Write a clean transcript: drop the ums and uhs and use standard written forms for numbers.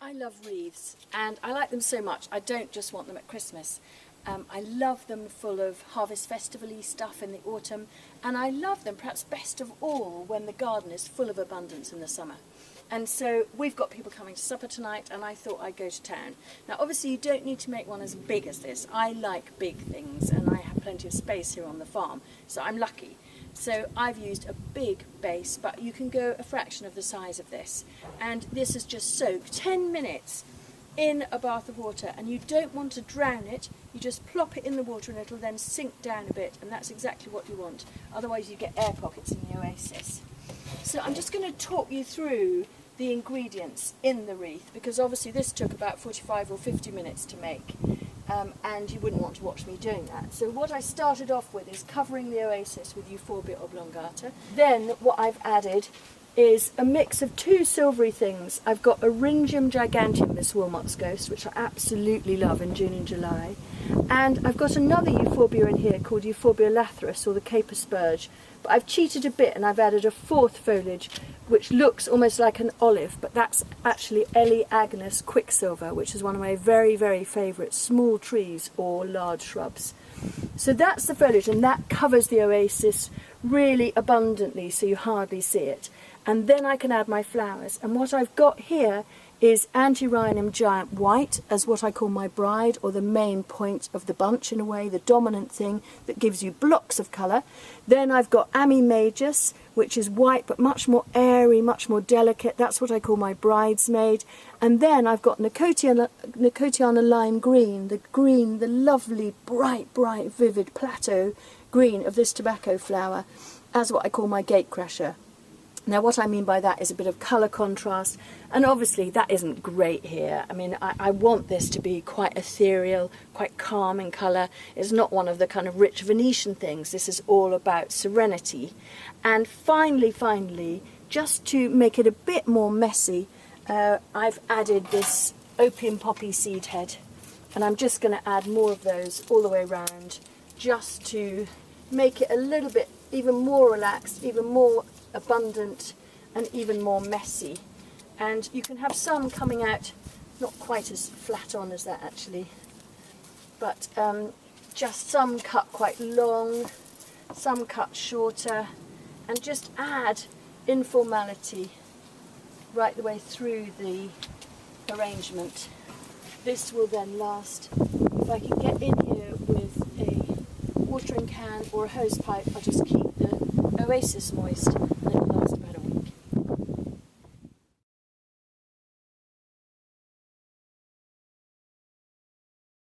I love wreaths, and I like them so much. I don't just want them at Christmas. I love them full of harvest festival-y stuff in the autumn, and I love them perhaps best of all when the garden is full of abundance in the summer. And so we've got people coming to supper tonight, and I thought I'd go to town. Now obviously you don't need to make one as big as this. I like big things, and I have plenty of space here on the farm, so I'm lucky. So I've used a big base, but you can go a fraction of the size of this. And this is just soak 10 minutes in a bath of water, and you don't want to drown it. You just plop it in the water and it'll then sink down a bit, and that's exactly what you want. Otherwise you get air pockets in the oasis. So I'm just going to talk you through the ingredients in the wreath, because obviously this took about 45 or 50 minutes to make. And you wouldn't want to watch me doing that. So what I started off with is covering the oasis with Euphorbia oblongata. Then what I've added is a mix of two silvery things. I've got Eryngium giganteum, this Wilmot's ghost, which I absolutely love in June and July. And I've got another Euphorbia in here called Euphorbia lathyrus, or the caper spurge. But I've cheated a bit and I've added a fourth foliage which looks almost like an olive, but that's actually Elaeagnus Quicksilver, which is one of my very, very favourite small trees or large shrubs. So that's the foliage, and that covers the oasis really abundantly so you hardly see it. And then I can add my flowers, and what I've got here is Antirrhinum giant white as what I call my bride, or the main point of the bunch in a way, the dominant thing that gives you blocks of colour. Then I've got Ammi majus, which is white but much more airy, much more delicate. That's what I call my bridesmaid. And then I've got Nicotiana lime green, the lovely bright, vivid plateau green of this tobacco flower, as what I call my gatecrasher. Now what I mean by that is a bit of colour contrast, and obviously that isn't great here. I mean, I want this to be quite ethereal, quite calm in colour. It's not one of the kind of rich Venetian things. This is all about serenity. And finally, just to make it a bit more messy, I've added this Opium poppy seed head, and I'm just going to add more of those all the way around, just to make it a little bit even more relaxed, even more abundant, and even more messy. And you can have some coming out not quite as flat on as that actually, but just some cut quite long, some cut shorter, and just add informality right the way through the arrangement. This will then last. If I can get in here with a watering can or a hose pipe, I'll just keep the oasis moist, and it